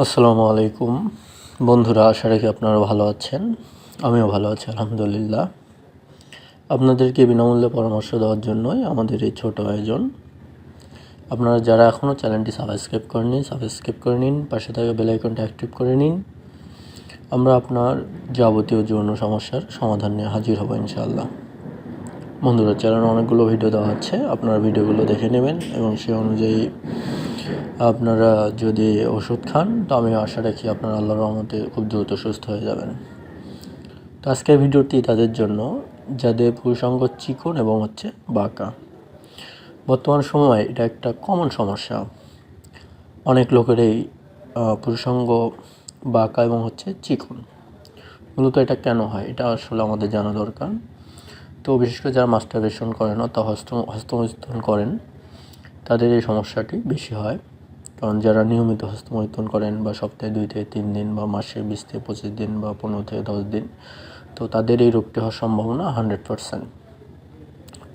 আসসালামু আলাইকুম বন্ধুরা, আশা রাখি আপনারা ভালো আছেন। আমিও ভালো আছি আলহামদুলিল্লাহ। আপনাদেরকে বিনামূল্যে পরামর্শ দেওয়ার জন্যই আমাদের এই ছোট আয়োজন। আপনারা যারা এখনও চ্যানেলটি সাবস্ক্রাইব করে নিন, পাশে থাকা বেল আইকনটা অ্যাক্টিভ করে নিন। আমরা আপনার যাবতীয় যৌন সমস্যার সমাধান নিয়ে হাজির হব ইনশাআল্লাহ। বন্ধুরা, চ্যানেলে অনেকগুলো ভিডিও দেওয়া হচ্ছে, আপনারা ভিডিওগুলো দেখে নেবেন এবং সে অনুযায়ী আপনারা যদি ওষুধ খান তো আমি আশা রাখি আপনারা আল্লাহর রহমতে খুব দ্রুত সুস্থ হয়ে যাবেন। তো আজকের ভিডিওটি তাদের জন্য যাদের পুরুষাঙ্গ চিকন এবং বাঁকা। বর্তমান সময়ে এটা একটা কমন সমস্যা। অনেক লোকেরই পুরুষাঙ্গ বাঁকা এবং চিকন। মূলত এটা কেন হয় এটা আসলে আমাদের জানা দরকার। তো বিশেষ করে যারা মাস্টারবেশন করেন অথবা হস্তমৈথুন করেন তাদের এই সমস্যাটি বেশি হয়। কারণ যারা নিয়মিত হস্তমৈথুন করেন বা সপ্তাহে 2 থেকে 3 দিন বা মাসে 20 থেকে 25 দিন বা 15 থেকে 10 দিন, তো তাদের এই রোগটি হওয়ার সম্ভাবনা 100%।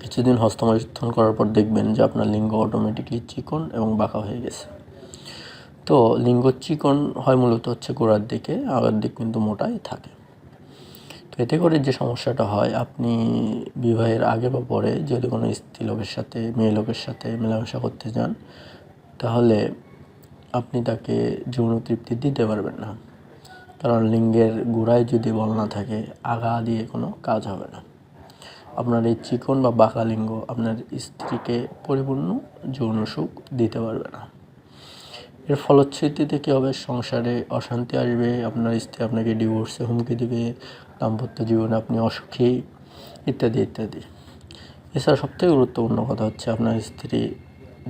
কিছুদিন হস্তমৈথুন করার পর দেখবেন যে আপনার লিঙ্গ অটোমেটিকলি চিকন এবং বাঁকা হয়ে গেছে। তো লিঙ্গ চিকন হয় মূলত গোড়ার দিকে, আগার দিক কিন্তু মোটাই থাকে। তো এতে করে যে সমস্যাটা হয়, আপনি বিবাহের আগে বা পরে যদি কোনো স্ত্রী লোকের সাথে মেয়ে লোকের সাথে মেলামেশা করতে যান তাহলে আপনি তাকে যৌন তৃপ্তি দিতে পারবেন না। কারণ লিঙ্গের গোড়ায় যদি বল না থাকে, আগা দিয়ে কোনো কাজ হবে না। আপনার এই চিকন বা বাঁকা লিঙ্গ আপনার স্ত্রীকে পরিপূর্ণ যৌন সুখ দিতে পারবে না। এর ফলশ্রুতিতে কী হবে, সংসারে অশান্তি আসবে, আপনার স্ত্রী আপনাকে ডিভোর্সে হুমকি দেবে, দাম্পত্য জীবনে আপনি অসুখী, ইত্যাদি ইত্যাদি। এছাড়া সবথেকে গুরুত্বপূর্ণ কথা আপনার স্ত্রী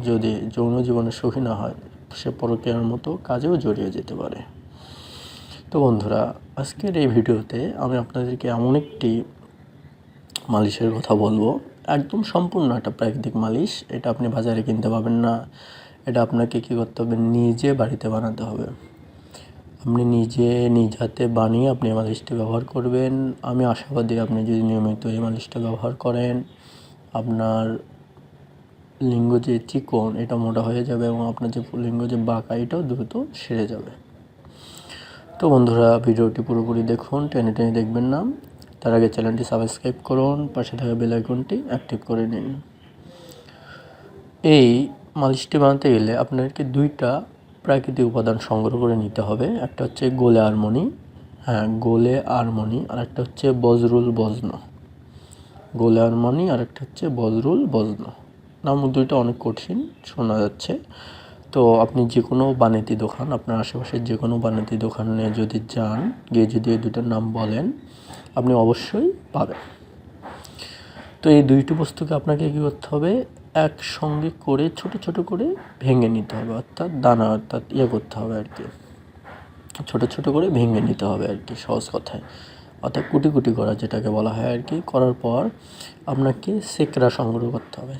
যদি যৌন জীবনে সুখী না হয়, সে পরকীয়ার মতো কাজেও জড়িয়ে যেতে পারে। তো বন্ধুরা, আজকের এই ভিডিওতে আমি আপনাদেরকে এমন একটি মালিশের কথা বলবো, একদম সম্পূর্ণ একটা প্রাকৃতিক মালিশ। এটা আপনি বাজারে কিনতে পাবেন না। এটা আপনাকে কী করতে হবে, নিজে বাড়িতে বানাতে হবে। আপনি নিজে নিজ হাতে বানিয়ে আপনি এই মালিশটি ব্যবহার করবেন। আমি আশাবাদী আপনি যদি নিয়মিত এই মালিশটা ব্যবহার করেন, আপনার লিঙ্গ যে চিকন এটা মোটা হয়ে যাবে এবং আপনার যে লিঙ্গ যে বাঁকা এটাও দ্রুত সেরে যাবে। তো বন্ধুরা, ভিডিওটি পুরোপুরি দেখুন, টেনে টেনে দেখবেন না। তার আগে চ্যানেলটি সাবস্ক্রাইব করুন, পাশে থাকা বেল আইকনটি অ্যাক্টিভ করে নিন। এই মালিশটি বানাতে গেলে আপনাকে 2টা প্রাকৃতিক উপাদান সংগ্রহ করে নিতে হবে। একটা গোলে আরমনি, গোলে আরমনি, আর একটা বজরুল বজ্ন। গোলে আরমনি আর একটা বজরুল বজ্ন। নাম 2টা অনেক কঠিন শোনা যাচ্ছে। তো আপনি যে কোনো বানাতি দোকান, আপনার আশেপাশের যে কোনো বানাতি দোকানে যদি যান, গিয়ে যদি এই 2টার নাম বলেন, আপনি অবশ্যই পাবেন। তো এই 2টি বস্তুকে আপনাকে কী করতে হবে, একসঙ্গে করে ছোট ছোট করে ভেঙে নিতে হবে, অর্থাৎ দানা করতে হবে আর কি, ছোট ছোট করে ভেঙে নিতে হবে আর কি, সহজ কথায়, অর্থাৎ কুটি কুটি করা যেটাকে বলা হয় আর কি। করার পর আপনাকে সেকরা সংগ্রহ করতে হবে।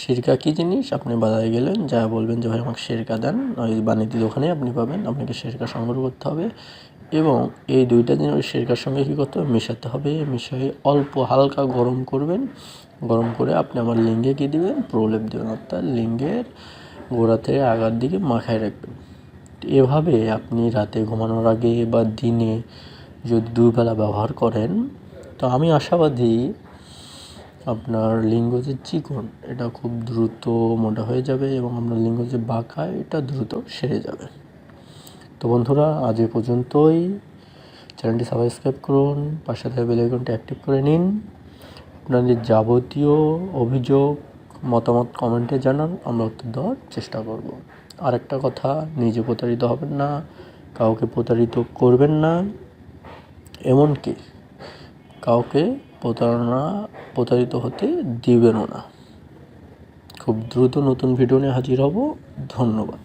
সিরকা কী জিনিস, আপনি বাজারে গেলেন, যা বলবেন যে ভাই আমাকে সিরকা দেন, ওই বাণিজ্য দোকানে আপনি পাবেন। আপনাকে সিরকা সংগ্রহ করতে হবে এবং এই 2টা জিনিস ওই সিরকার সঙ্গে কী করতে হবে, মেশাতে হবে। মিশিয়ে অল্প হালকা গরম করবেন। গরম করে আপনি আমার লিঙ্গে কী দেবেন, প্রলেপ দেবেন, অর্থাৎ লিঙ্গের গোড়া থেকে আগার দিকে মাখায় রাখবেন। এভাবে আপনি রাতে ঘুমানোর আগে বা দিনে যদি 2 বেলা ব্যবহার করেন, তো আমি আশাবাদী আপনার লিঙ্গ যে চিকন এটা খুব দ্রুত মোটা হয়ে যাবে এবং আপনার লিঙ্গ যে বাঁকা এটা দ্রুত সেরে যাবে। তো বন্ধুরা, আজ এ পর্যন্তই। চ্যানেলটি সাবস্ক্রাইব করুন, পাশে থাকা বেল আইকনটি অ্যাক্টিভ করে নিন। আপনাদের যাবতীয় অভিযোগ মতামত কমেন্টে জানান, আমরা উত্তর দেওয়ার চেষ্টা করব। আর একটা কথা, নিজে প্রতারিত হবেন না, কাউকে প্রতারিত করবেন না, এমনকি কাউকে প্রতারিত হতে দিবেনও না। খুব দ্রুত নতুন ভিডিও নিয়ে হাজির হব। ধন্যবাদ।